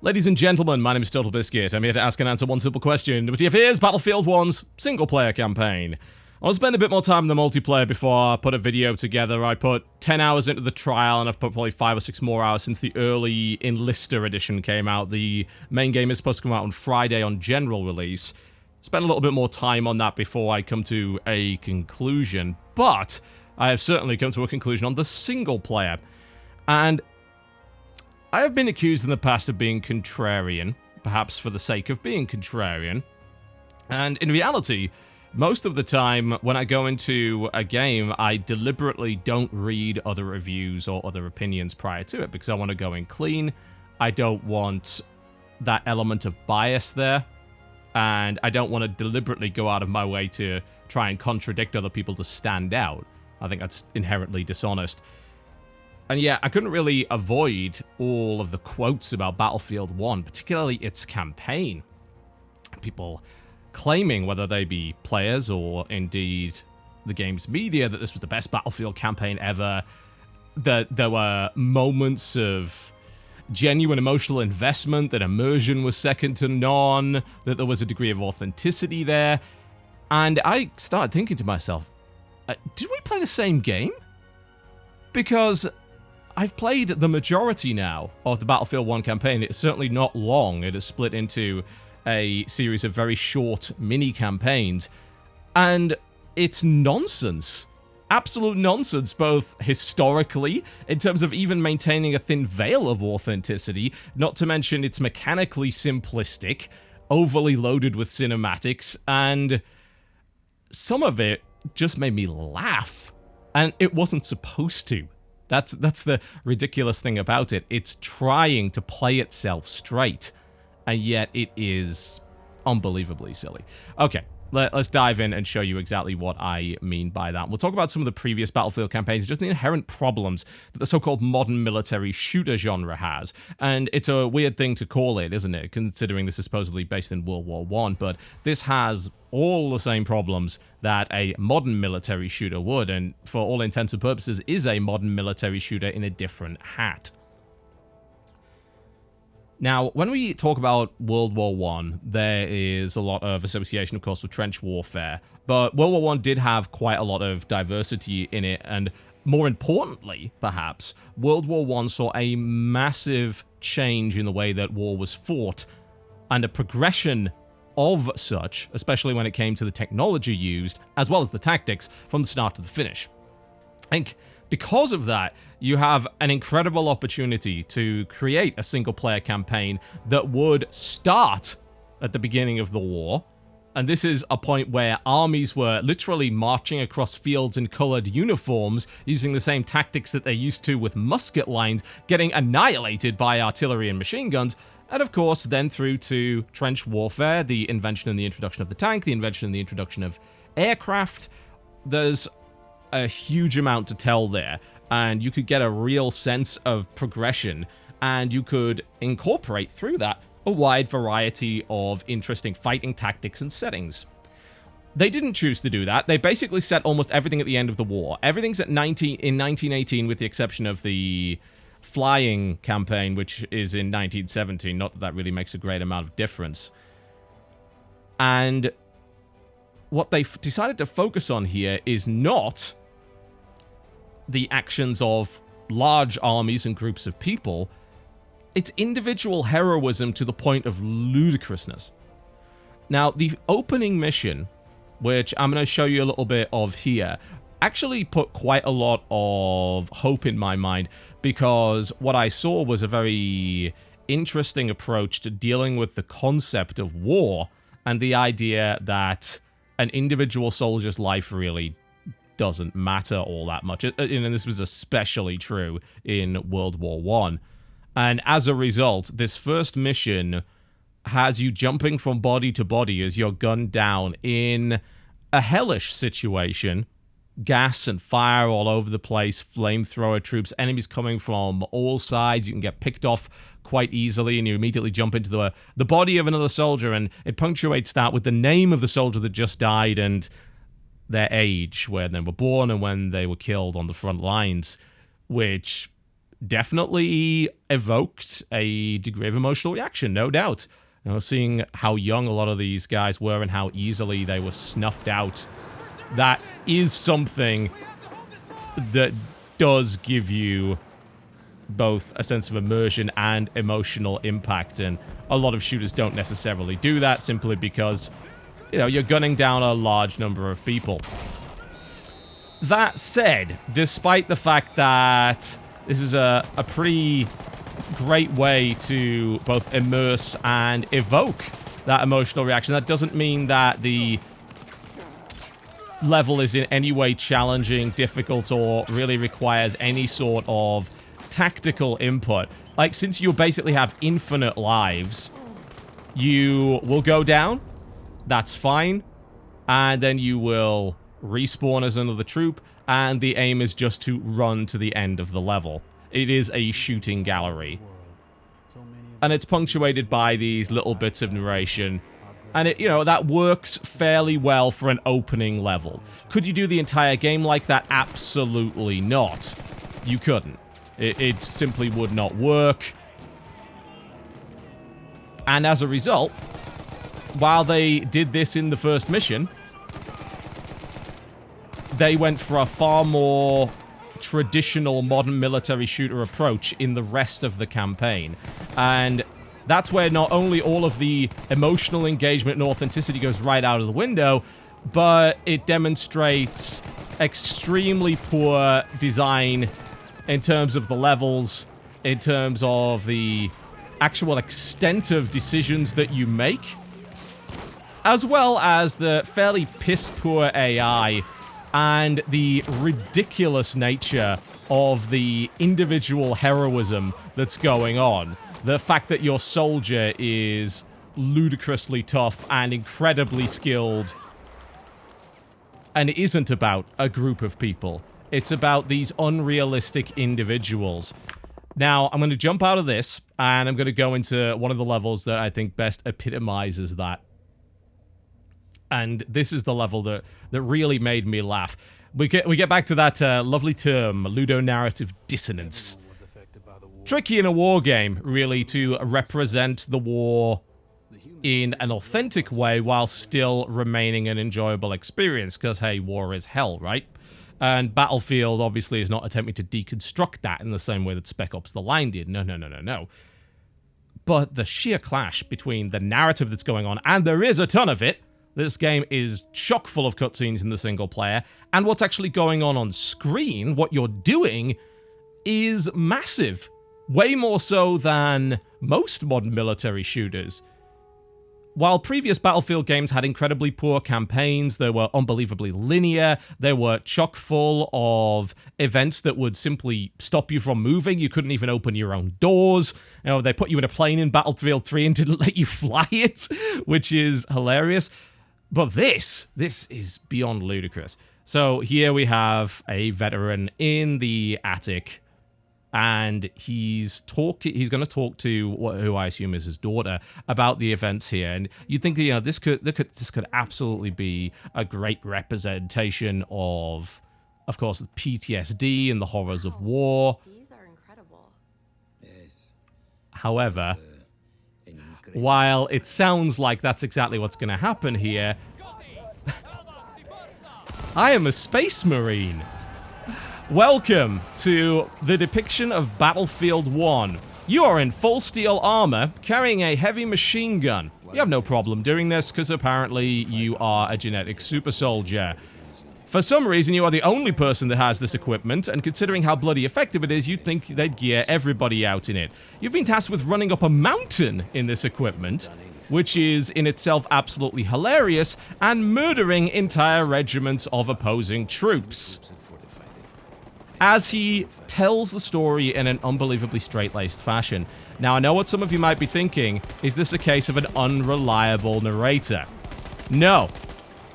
Ladies and gentlemen, my name is TotalBiscuit. I'm here to ask and answer one simple question. WTF is Battlefield 1's single-player campaign. I'll spend a bit more time in the multiplayer before I put a video together. I put 10 hours into the trial, and I've put probably 5 or 6 more hours since the early Enlister edition came out. The main game is supposed to come out on Friday on general release. Spend a little bit more time on that before I come to a conclusion, but I have certainly come to a conclusion on the single-player. And I have been accused in the past of being contrarian, perhaps for the sake of being contrarian. And in reality, most of the time when I go into a game, I deliberately don't read other reviews or other opinions prior to it because I want to go in clean. I don't want that element of bias there. And I don't want to deliberately go out of my way to try and contradict other people to stand out. I think that's inherently dishonest. And yeah, I couldn't really avoid all of the quotes about Battlefield 1, particularly its campaign. People claiming, whether they be players or indeed the game's media, that this was the best Battlefield campaign ever. That there were moments of genuine emotional investment, that immersion was second to none, that there was a degree of authenticity there. And I started thinking to myself, did we play the same game? Because I've played the majority now of the Battlefield 1 campaign. It's certainly not long. It is split into a series of very short mini-campaigns. And it's nonsense. Absolute nonsense, both historically, in terms of even maintaining a thin veil of authenticity, not to mention it's mechanically simplistic, overly loaded with cinematics, and some of it just made me laugh. And it wasn't supposed to. That's the ridiculous thing about it. It's trying to play itself straight, and yet it is unbelievably silly. Okay, let's dive in and show you exactly what I mean by that. We'll talk about some of the previous Battlefield campaigns, just the inherent problems that the so-called modern military shooter genre has. And it's a weird thing to call it, isn't it, considering this is supposedly based in World War I, but this has all the same problems that a modern military shooter would, and for all intents and purposes is a modern military shooter in a different hat. Now, when we talk about World War I, there is a lot of association, of course, with trench warfare, but World War I did have quite a lot of diversity in it, and more importantly, perhaps, World War I saw a massive change in the way that war was fought, and a progression of such, especially when it came to the technology used, as well as the tactics, from the start to the finish. I think because of that, you have an incredible opportunity to create a single-player campaign that would start at the beginning of the war, and this is a point where armies were literally marching across fields in colored uniforms, using the same tactics that they're used to with musket lines, getting annihilated by artillery and machine guns, and of course, then through to trench warfare, the invention and the introduction of the tank, the invention and the introduction of aircraft. There's a huge amount to tell there, and you could get a real sense of progression, and you could incorporate through that a wide variety of interesting fighting tactics and settings. They didn't choose to do that. They basically set almost everything at the end of the war. Everything's at 1918 with the exception of the flying campaign, which is in 1917. Not that that really makes a great amount of difference. And what they decided to focus on here is not the actions of large armies and groups of people. It's individual heroism to the point of ludicrousness. Now, the opening mission, which I'm going to show you a little bit of here, actually put quite a lot of hope in my mind, because what I saw was a very interesting approach to dealing with the concept of war and the idea that an individual soldier's life really doesn't matter all that much. And this was especially true in World War I. And as a result, this first mission has you jumping from body to body as you're gunned down in a hellish situation. Gas and fire all over the place, flamethrower troops, enemies coming from all sides. You can get picked off quite easily, and you immediately jump into the body of another soldier, and it punctuates that with the name of the soldier that just died and their age, when they were born and when they were killed on the front lines, which definitely evoked a degree of emotional reaction, no doubt. You know, seeing how young a lot of these guys were and how easily they were snuffed out, that is something that does give you both a sense of immersion and emotional impact, and a lot of shooters don't necessarily do that simply because, you know, you're gunning down a large number of people. That said, despite the fact that this is a pretty great way to both immerse and evoke that emotional reaction, that doesn't mean that the level is in any way challenging, difficult, or really requires any sort of tactical input. Like, since you basically have infinite lives, you will go down, that's fine, and then you will respawn as another troop, and the aim is just to run to the end of the level. It is a shooting gallery. And it's punctuated by these little bits of narration. And it, you know, that works fairly well for an opening level. Could you do the entire game like that? Absolutely not. You couldn't. It simply would not work. And as a result, while they did this in the first mission, they went for a far more traditional modern military shooter approach in the rest of the campaign. And that's where not only all of the emotional engagement and authenticity goes right out of the window, but it demonstrates extremely poor design in terms of the levels, in terms of the actual extent of decisions that you make, as well as the fairly piss-poor AI and the ridiculous nature of the individual heroism that's going on. The fact that your soldier is ludicrously tough and incredibly skilled, and it isn't about a group of people. It's about these unrealistic individuals. Now, I'm going to jump out of this, and I'm going to go into one of the levels that I think best epitomizes that. And this is the level that really made me laugh. We get back to that lovely term, Ludonarrative Dissonance. Tricky in a war game, really, to represent the war in an authentic way while still remaining an enjoyable experience, because, hey, war is hell, right? And Battlefield, obviously, is not attempting to deconstruct that in the same way that Spec Ops The Line did. No. But the sheer clash between the narrative that's going on, and there is a ton of it. This game is chock full of cutscenes in the single player, and what's actually going on screen, what you're doing, is massive. Way more so than most modern military shooters. While previous Battlefield games had incredibly poor campaigns, they were unbelievably linear, they were chock full of events that would simply stop you from moving, you couldn't even open your own doors, you know, they put you in a plane in Battlefield 3 and didn't let you fly it, which is hilarious. But this is beyond ludicrous. So here we have a veteran in the attic, and he's going to talk to who I assume is his daughter about the events here. And you think, you know, this could absolutely be a great representation of course, the PTSD and the horrors of war. These are incredible. Yes. However, while it sounds like that's exactly what's going to happen here, I am a space marine. Welcome to the depiction of Battlefield 1. You are in full steel armor, carrying a heavy machine gun. You have no problem doing this, because apparently you are a genetic super soldier. For some reason, you are the only person that has this equipment, and considering how bloody effective it is, you'd think they'd gear everybody out in it. You've been tasked with running up a mountain in this equipment, which is in itself absolutely hilarious, and murdering entire regiments of opposing troops. As he tells the story in an unbelievably straight-laced fashion. Now, I know what some of you might be thinking. Is this a case of an unreliable narrator? No.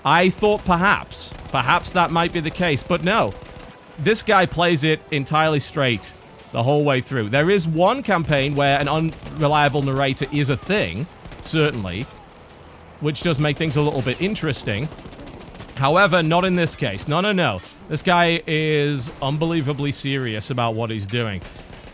I thought perhaps that might be the case, but no. This guy plays it entirely straight the whole way through. There is one campaign where an unreliable narrator is a thing, certainly, which does make things a little bit interesting. However, not in this case. No. This guy is unbelievably serious about what he's doing.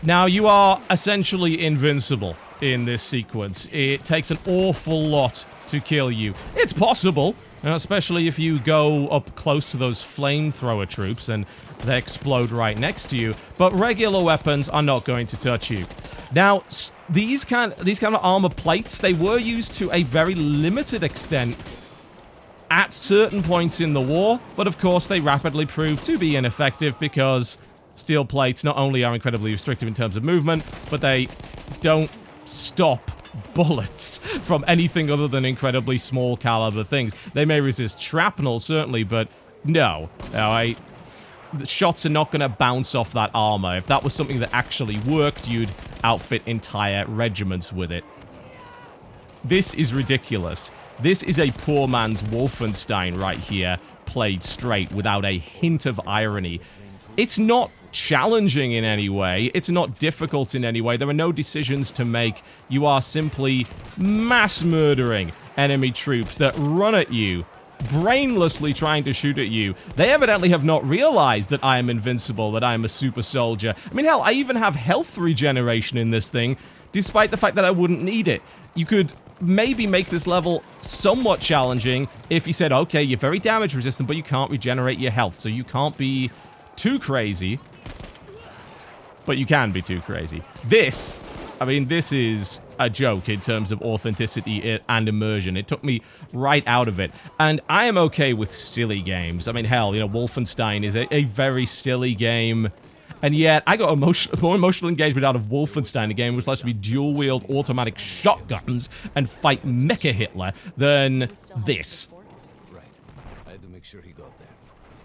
Now, you are essentially invincible in this sequence. It takes an awful lot to kill you. It's possible, especially if you go up close to those flamethrower troops and they explode right next to you, but regular weapons are not going to touch you. Now, these kind of armor plates, they were used to a very limited extent at certain points in the war, but of course they rapidly proved to be ineffective because steel plates not only are incredibly restrictive in terms of movement, but they don't stop bullets from anything other than incredibly small caliber things. They may resist shrapnel, certainly, but no. The shots are not going to bounce off that armor. If that was something that actually worked, you'd outfit entire regiments with it. This is ridiculous. This is a poor man's Wolfenstein right here, played straight without a hint of irony. It's not challenging in any way. It's not difficult in any way. There are no decisions to make. You are simply mass murdering enemy troops that run at you, brainlessly trying to shoot at you. They evidently have not realized that I am invincible, that I am a super soldier. I mean, hell, I even have health regeneration in this thing, despite the fact that I wouldn't need it. You could maybe make this level somewhat challenging if you said, okay, you're very damage resistant, but you can't regenerate your health, so you can't be too crazy, but you can be too crazy. This, I mean, this is a joke in terms of authenticity and immersion. It took me right out of it. And I am okay with silly games. I mean, hell, you know, Wolfenstein is a very silly game. And yet, I got more emotional engagement out of Wolfenstein, a game which lets me dual-wield automatic shotguns and fight Mecha Hitler, than this. Right. I had to make sure he got there.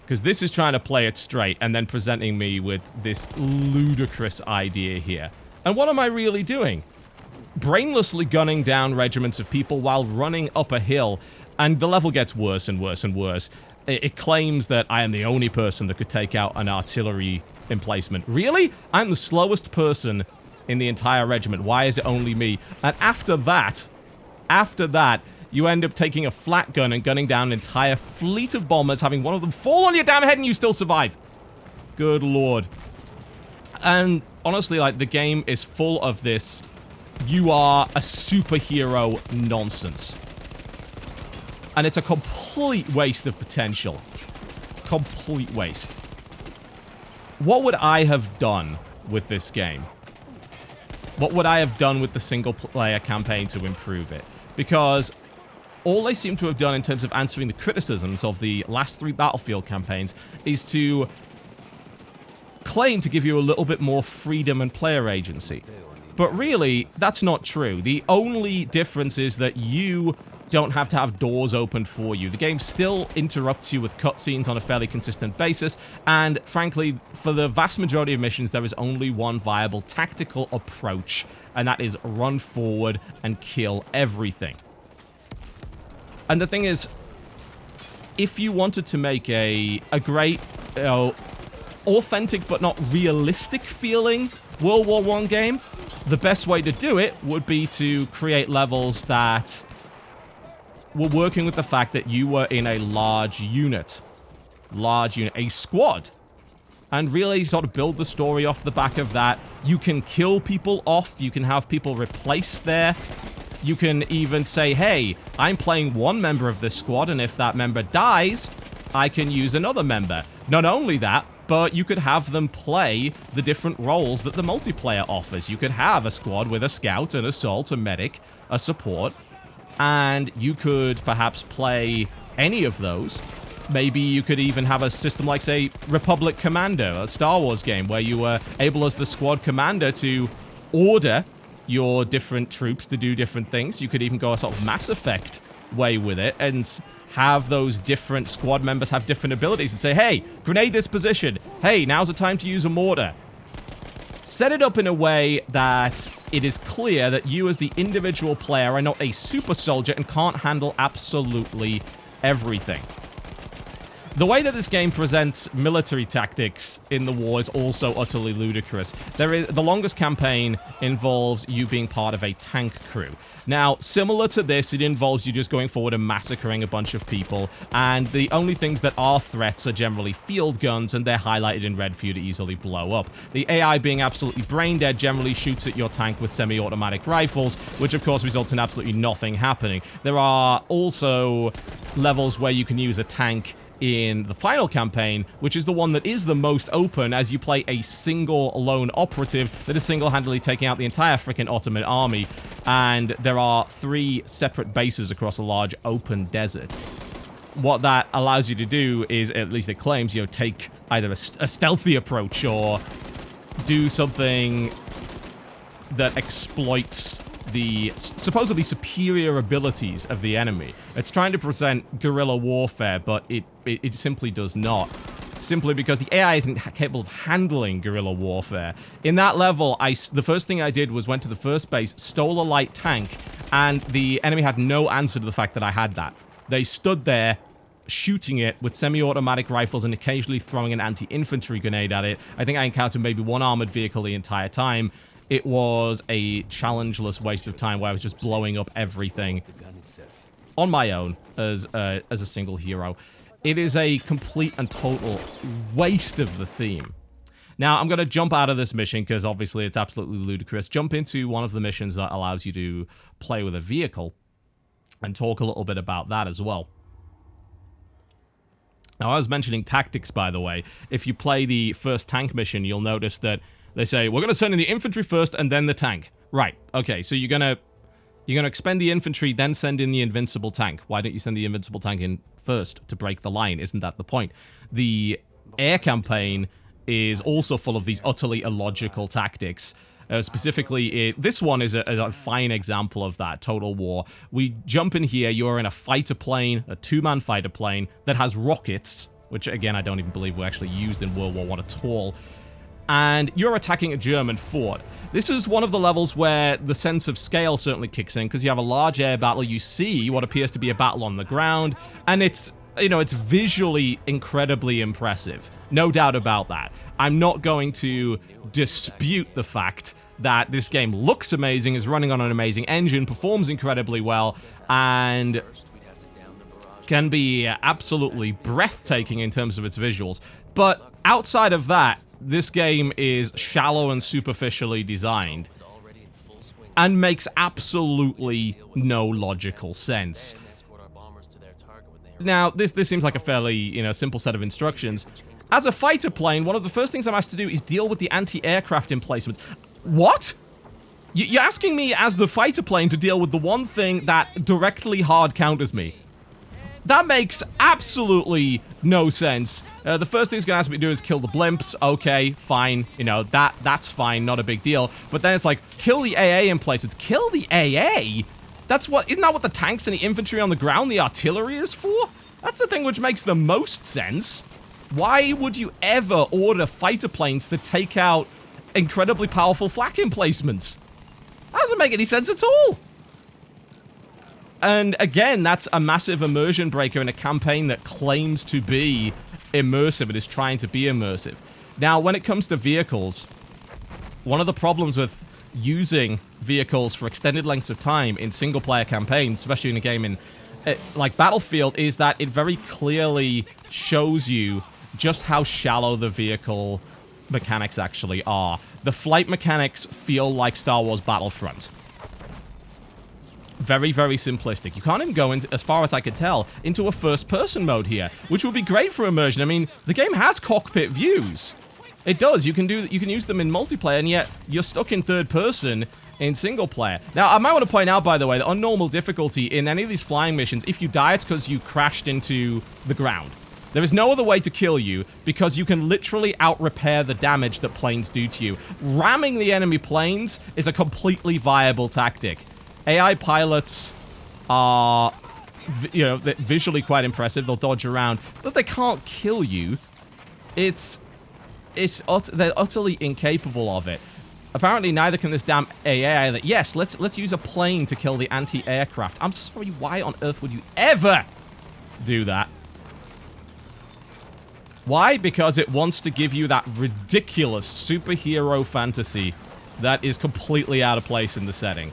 Because this is trying to play it straight and then presenting me with this ludicrous idea here. And what am I really doing? Brainlessly gunning down regiments of people while running up a hill, and the level gets worse and worse and worse. It claims that I am the only person that could take out an artillery emplacement. Really? I'm the slowest person in the entire regiment. Why is it only me? And after that, you end up taking a flat gun and gunning down an entire fleet of bombers, having one of them fall on your damn head and you still survive. Good lord. And honestly, like, the game is full of this you are a superhero nonsense. And it's a complete waste of potential. Complete waste. What would I have done with this game? What would I have done with the single-player campaign to improve it? Because all they seem to have done in terms of answering the criticisms of the last 3 Battlefield campaigns is to claim to give you a little bit more freedom and player agency. But really, that's not true. The only difference is that you don't have to have doors opened for you. The game still interrupts you with cutscenes on a fairly consistent basis, and frankly, for the vast majority of missions, there is only one viable tactical approach, and that is run forward and kill everything. And the thing is, if you wanted to make a great, authentic but not realistic feeling World War I game, the best way to do it would be to create levels that were working with the fact that you were in a large unit, a squad, and really sort of build the story off the back of that. You can kill people off, you can have people replaced there, you can even say, hey, I'm playing one member of this squad, and if that member dies, I can use another member. Not only that, but you could have them play the different roles that the multiplayer offers. You could have a squad with a scout, an assault, a medic, a support, and you could perhaps play any of those. Maybe you could even have a system like, say, Republic Commando, a Star Wars game, where you were able as the squad commander to order your different troops to do different things. You could even go a sort of Mass Effect way with it and have those different squad members have different abilities and say, hey, grenade this position. Hey, now's the time to use a mortar. Set it up in a way that it is clear that you as the individual player are not a super soldier and can't handle absolutely everything. The way that this game presents military tactics in the war is also utterly ludicrous. The longest campaign involves you being part of a tank crew. Now, similar to this, it involves you just going forward and massacring a bunch of people, and the only things that are threats are generally field guns, and they're highlighted in red for you to easily blow up. The AI, being absolutely brain dead, generally shoots at your tank with semi-automatic rifles, which of course results in absolutely nothing happening. There are also levels where you can use a tank in the final campaign, which is the one that is the most open, as you play a single lone operative that is single-handedly taking out the entire freaking Ottoman army, and there are 3 separate bases across a large open desert. What that allows you to do is, at least it claims, you know, take either a stealthy approach or do something that exploits the supposedly superior abilities of the enemy. It's trying to present guerrilla warfare, but it simply does not. Simply because the AI isn't capable of handling guerrilla warfare. In that level, the first thing I did was went to the first base, stole a light tank, and the enemy had no answer to the fact that I had that. They stood there, shooting it with semi-automatic rifles and occasionally throwing an anti-infantry grenade at it. I think I encountered maybe 1 armored vehicle the entire time. It was a challengeless waste of time where I was just blowing up everything on my own as a single hero. It is a complete and total waste of the theme. Now, I'm going to jump out of this mission because obviously it's absolutely ludicrous. Jump into one of the missions that allows you to play with a vehicle and talk a little bit about that as well. Now, I was mentioning tactics, by the way. If you play the first tank mission, you'll notice that they say, we're going to send in the infantry first and then the tank. Right. Okay, so you're going to expend the infantry, then send in the invincible tank. Why don't you send the invincible tank in first to break the line? Isn't that the point? The air campaign is also full of these utterly illogical tactics. Specifically, this one is a fine example of that, Total War. We jump in here, you're in a fighter plane, a 2-man fighter plane that has rockets, which again, I don't even believe were actually used in World War I at all. And you're attacking a German fort. This is one of the levels where the sense of scale certainly kicks in, because you have a large air battle, you see what appears to be a battle on the ground, and it's, you know, it's visually incredibly impressive. No doubt about that. I'm not going to dispute the fact that this game looks amazing, is running on an amazing engine, performs incredibly well, and can be absolutely breathtaking in terms of its visuals. But outside of that, this game is shallow and superficially designed and makes absolutely no logical sense. Now, this seems like a fairly, you know, simple set of instructions. As a fighter plane, one of the first things I'm asked to do is deal with the anti-aircraft emplacements. What? You're asking me as the fighter plane to deal with the one thing that directly hard counters me. That makes absolutely no sense. The first thing it's going to ask me to do is kill the blimps. Okay, fine. You know, that's fine. Not a big deal. But then it's like, kill the AA emplacements. Kill the AA? Isn't that what the tanks and the infantry on the ground, the artillery is for? That's the thing which makes the most sense. Why would you ever order fighter planes to take out incredibly powerful flak emplacements? That doesn't make any sense at all. And again, that's a massive immersion breaker in a campaign that claims to be immersive. It is trying to be immersive. Now, when it comes to vehicles, one of the problems with using vehicles for extended lengths of time in single-player campaigns, especially in a game like Battlefield, is that it very clearly shows you just how shallow the vehicle mechanics actually are. The flight mechanics feel like Star Wars Battlefront. Very, very simplistic. You can't even go into, as far as I could tell, into a first-person mode here, which would be great for immersion. I mean, the game has cockpit views. It does. You can use them in multiplayer, and yet you're stuck in third person in single player. Now, I might want to point out, by the way, that on normal difficulty in any of these flying missions, if you die, it's because you crashed into the ground. There is no other way to kill you, because you can literally out-repair the damage that planes do to you. Ramming the enemy planes is a completely viable tactic. AI pilots are, you know, visually quite impressive. They'll dodge around, but they can't kill you. They're utterly incapable of it. Apparently, neither can this damn AI either. Yes, let's use a plane to kill the anti-aircraft. I'm sorry, why on earth would you ever do that? Why? Because it wants to give you that ridiculous superhero fantasy that is completely out of place in the setting.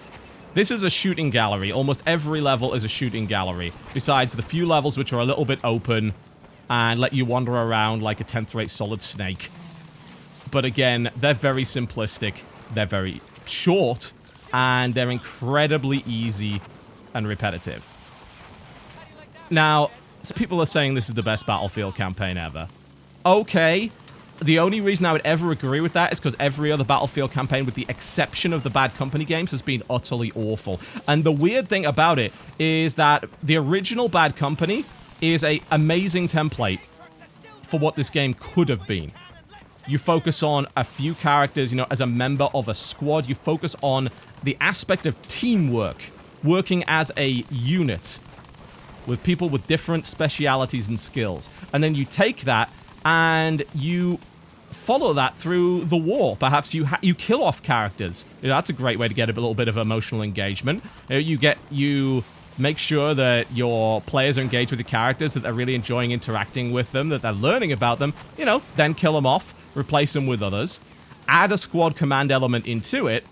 This is a shooting gallery. Almost every level is a shooting gallery, besides the few levels which are a little bit open and let you wander around like a 10th rate Solid Snake. But again, they're very simplistic, they're very short, and they're incredibly easy and repetitive. Now, people are saying this is the best Battlefield campaign ever. Okay, the only reason I would ever agree with that is because every other Battlefield campaign, with the exception of the Bad Company games, has been utterly awful. And the weird thing about it is that the original Bad Company is an amazing template for what this game could have been. You focus on a few characters, you know, as a member of a squad. You focus on the aspect of teamwork, working as a unit with people with different specialities and skills. And then you take that and you follow that through the war. Perhaps you kill off characters. You know, that's a great way to get a little bit of emotional engagement. You make sure that your players are engaged with the characters, that they're really enjoying interacting with them, that they're learning about them. You know, then kill them off, replace them with others, add a squad command element into it,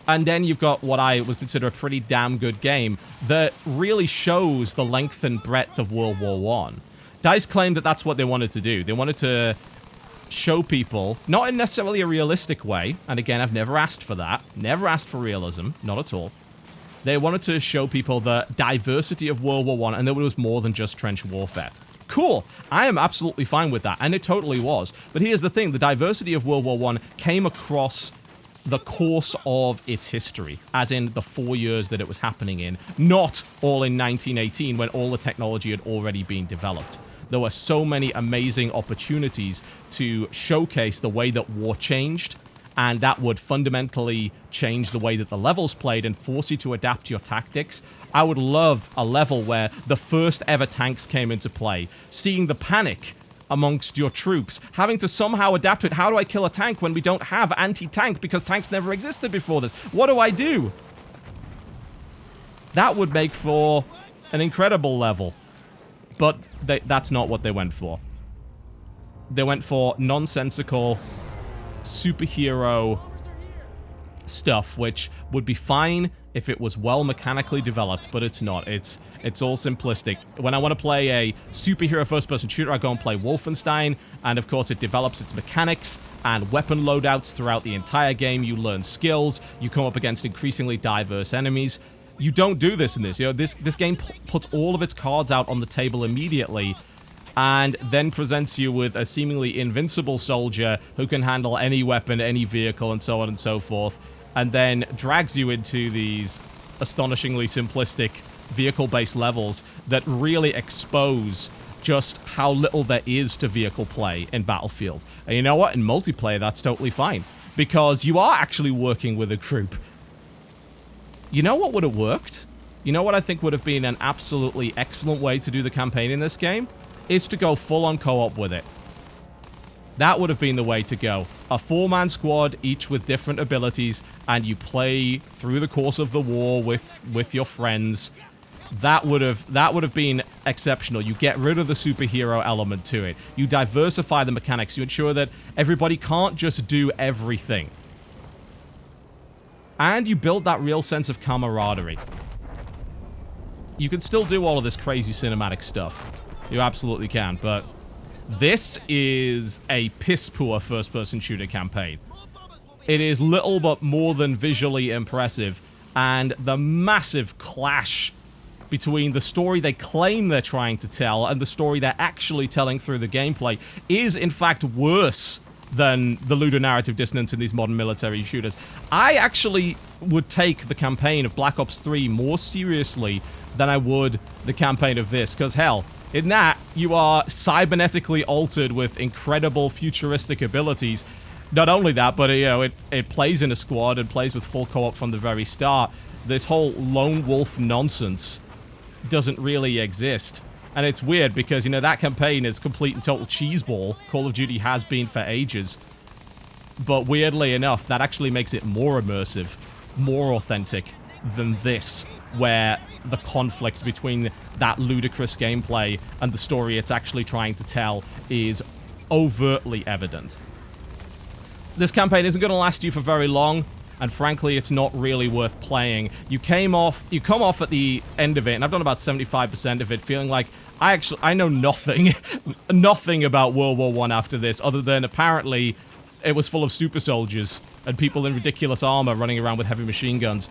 and then you've got what I would consider a pretty damn good game that really shows the length and breadth of World War I. DICE claimed that that's what they wanted to do. They wanted to show people, not in necessarily a realistic way, and again, I've never asked for that, never asked for realism, not at all. They wanted to show people the diversity of World War I, and that it was more than just trench warfare. Cool, I am absolutely fine with that, and it totally was. But here's the thing, the diversity of World War I came across the course of its history, as in the 4 years that it was happening in, not all in 1918 when all the technology had already been developed. There were so many amazing opportunities to showcase the way that war changed, and that would fundamentally change the way that the levels played and force you to adapt your tactics. I would love a level where the first ever tanks came into play, seeing the panic amongst your troops, having to somehow adapt to it. How do I kill a tank when we don't have anti-tank because tanks never existed before this? What do I do? That would make for an incredible level. But that's not what they went for. They went for nonsensical superhero stuff, which would be fine if it was well mechanically developed, but it's not. It's all simplistic. When I want to play a superhero first-person shooter, I go and play Wolfenstein, and of course it develops its mechanics and weapon loadouts throughout the entire game. You learn skills, you come up against increasingly diverse enemies. You don't do this in this. You know, this game puts all of its cards out on the table immediately, and then presents you with a seemingly invincible soldier who can handle any weapon, any vehicle, and so on and so forth, and then drags you into these astonishingly simplistic vehicle-based levels that really expose just how little there is to vehicle play in Battlefield. And you know what? In multiplayer, that's totally fine, because you are actually working with a group. You know what would have worked? You know what I think would have been an absolutely excellent way to do the campaign in this game? Is to go full-on co-op with it. That would have been the way to go. A 4-man squad, each with different abilities, and you play through the course of the war with your friends. That would have been exceptional. You get rid of the superhero element to it. You diversify the mechanics. You ensure that everybody can't just do everything. And you build that real sense of camaraderie. You can still do all of this crazy cinematic stuff. You absolutely can, but this is a piss-poor first-person shooter campaign. It is little but more than visually impressive, and the massive clash between the story they claim they're trying to tell and the story they're actually telling through the gameplay is, in fact, worse than the ludonarrative dissonance in these modern military shooters. I actually would take the campaign of Black Ops 3 more seriously than I would the campaign of this, because hell, in that, you are cybernetically altered with incredible futuristic abilities. Not only that, but you know, it plays in a squad and plays with full co-op from the very start. This whole lone wolf nonsense doesn't really exist. And it's weird because, you know, that campaign is complete and total cheeseball. Call of Duty has been for ages. But weirdly enough, that actually makes it more immersive, more authentic than this. where the conflict between that ludicrous gameplay and the story it's actually trying to tell is overtly evident. This campaign isn't going to last you for very long, and frankly, it's not really worth playing. You come off at the end of it, and I've done about 75% of it, feeling like I know nothing, nothing about World War I after this, other than apparently it was full of super soldiers and people in ridiculous armor running around with heavy machine guns.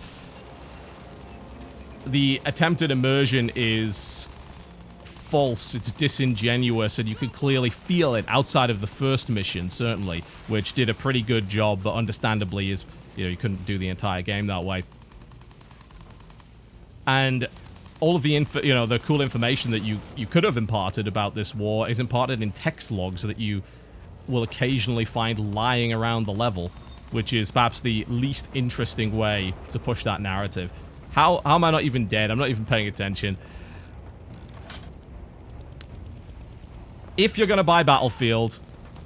The attempted immersion is false, it's disingenuous, and you can clearly feel it outside of the first mission, certainly, which did a pretty good job, but understandably is, you couldn't do the entire game that way. And all of the the cool information that you could have imparted about this war is imparted in text logs that you will occasionally find lying around the level, which is perhaps the least interesting way to push that narrative. How am I not even dead? I'm not even paying attention. If you're going to buy Battlefield,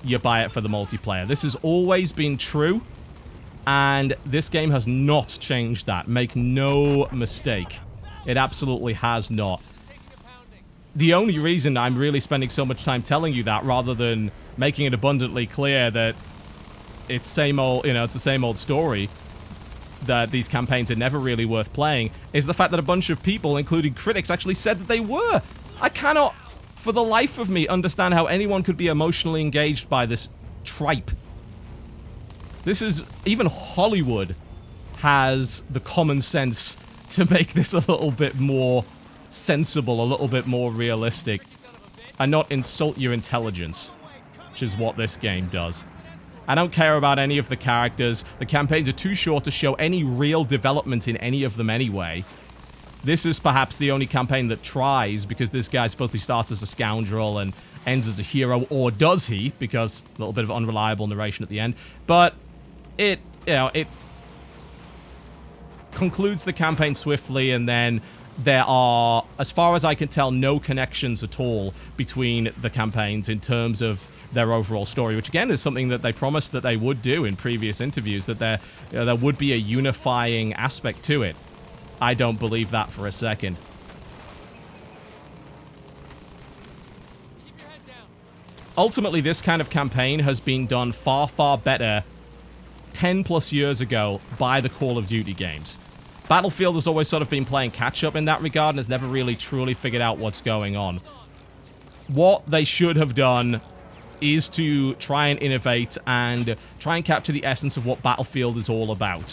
you buy it for the multiplayer. This has always been true, and this game has not changed that. Make no mistake. It absolutely has not. The only reason I'm really spending so much time telling you that, rather than making it abundantly clear that it's same old, it's the same old story, that these campaigns are never really worth playing, is the fact that a bunch of people, including critics, actually said that they were. I cannot, for the life of me, understand how anyone could be emotionally engaged by this tripe. This is, even Hollywood has the common sense to make this a little bit more sensible, a little bit more realistic, and not insult your intelligence, which is what this game does. I don't care about any of the characters. The campaigns are too short to show any real development in any of them anyway. This is perhaps the only campaign that tries, because this guy supposedly starts as a scoundrel and ends as a hero, or does he? Because a little bit of unreliable narration at the end. But it concludes the campaign swiftly, and then there are, as far as I can tell, no connections at all between the campaigns in terms of their overall story, which again is something that they promised that they would do in previous interviews, that there would be a unifying aspect to it. I don't believe that for a second. Ultimately, this kind of campaign has been done far, far better 10 plus years ago by the Call of Duty games. Battlefield has always sort of been playing catch-up in that regard and has never really truly figured out what's going on. What they should have done is to try and innovate and try and capture the essence of what Battlefield is all about,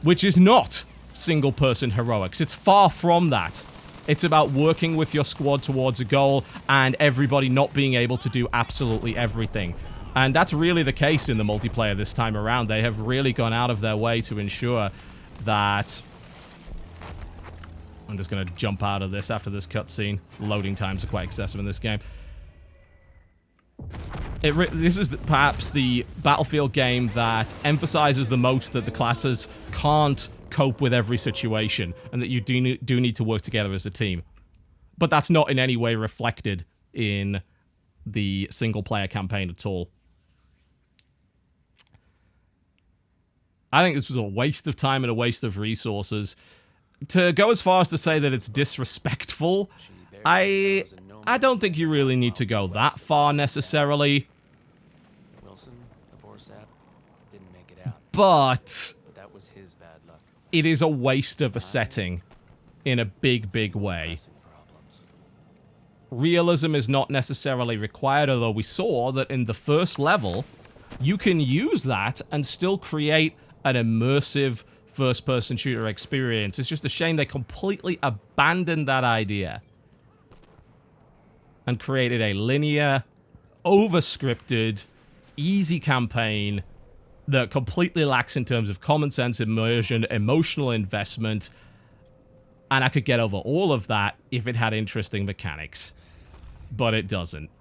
which is not single-person heroics. It's far from that. It's about working with your squad towards a goal and everybody not being able to do absolutely everything. And that's really the case in the multiplayer this time around. They have really gone out of their way to ensure that... I'm just going to jump out of this after this cutscene. Loading times are quite excessive in this game. This is perhaps the Battlefield game that emphasizes the most that the classes can't cope with every situation, and that you do need to work together as a team. But that's not in any way reflected in the single-player campaign at all. I think this was a waste of time and a waste of resources. To go as far as to say that it's disrespectful, I don't think you really need to go that far necessarily. But that was his bad luck. It is a waste of a setting in a big, big way. Realism is not necessarily required, although we saw that in the first level, you can use that and still create an immersive first-person shooter experience. It's just a shame they completely abandoned that idea and created a linear, over-scripted, easy campaign that completely lacks in terms of common sense, immersion, emotional investment, and I could get over all of that if it had interesting mechanics. But it doesn't.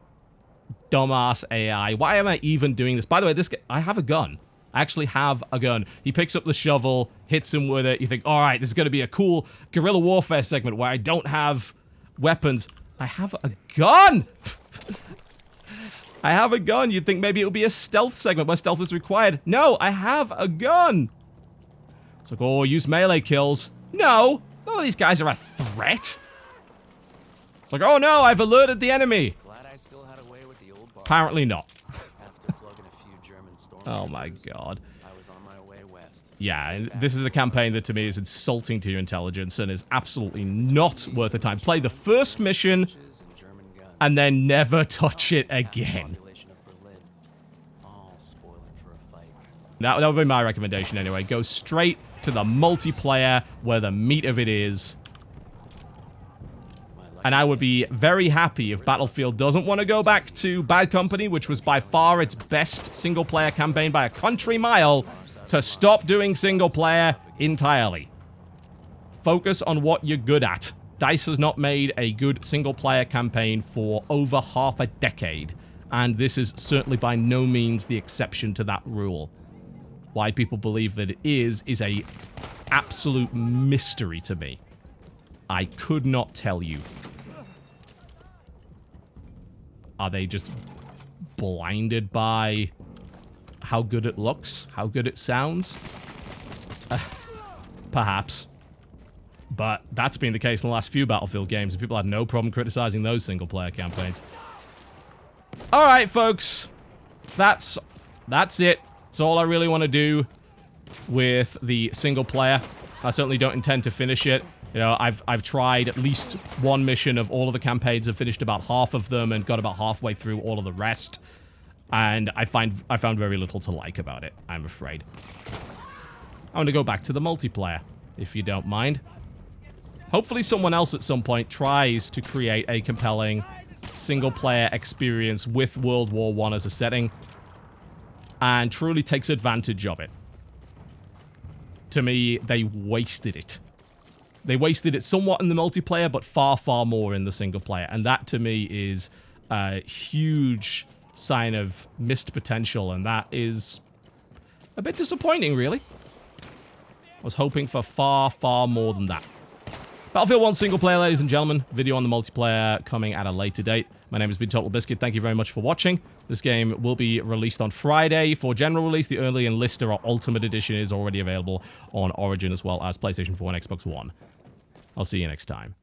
Dumbass AI. Why am I even doing this? By the way, this guy, I have a gun. I actually have a gun. He picks up the shovel, hits him with it. You think, all right, this is going to be a cool guerrilla warfare segment where I don't have weapons. I have a gun! I have a gun. You'd think maybe it would be a stealth segment where stealth is required. No, I have a gun! It's like, oh, use melee kills. No, None of these guys are a threat. It's like, oh no, I've alerted the enemy. Glad I still had a way with the old bar. Apparently not. After plugging a few German Oh stormtroopers, my god. I was on my way west. Yeah, and this is a campaign that to me is insulting to your intelligence and is absolutely not worth the time. Play the first mission And German guns. and then never touch it again. Population of Berlin. All spoiling for a fight. That would be my recommendation anyway. Go straight to the multiplayer where the meat of it is. And I would be very happy if Battlefield doesn't want to go back to Bad Company, which was by far its best single-player campaign by a country mile, to stop doing single-player entirely. Focus on what you're good at. DICE has not made a good single-player campaign for over half a decade, and this is certainly by no means the exception to that rule. Why people believe that it is a absolute mystery to me. I could not tell you. Are they just blinded by how good it looks? How good it sounds? Perhaps. But that's been the case in the last few Battlefield games, and people had no problem criticizing those single-player campaigns. Alright, folks. That's it. That's all I really want to do with the single-player. I certainly don't intend to finish it. You know, I've tried at least one mission of all of the campaigns. I've finished about half of them and got about halfway through all of the rest. And I found very little to like about it, I'm afraid. I want to go back to the multiplayer, if you don't mind. Hopefully someone else at some point tries to create a compelling single-player experience with World War I as a setting and truly takes advantage of it. To me, they wasted it. They wasted it somewhat in the multiplayer, but far, far more in the single player. And that, to me, is a huge sign of missed potential. And that is a bit disappointing, really. I was hoping for far, far more than that. Battlefield 1 single player, ladies and gentlemen. Video on the multiplayer coming at a later date. My name has been TotalBiscuit. Thank you very much for watching. This game will be released on Friday for general release. The Early Enlister or Ultimate Edition is already available on Origin as well as PlayStation 4 and Xbox One. I'll see you next time.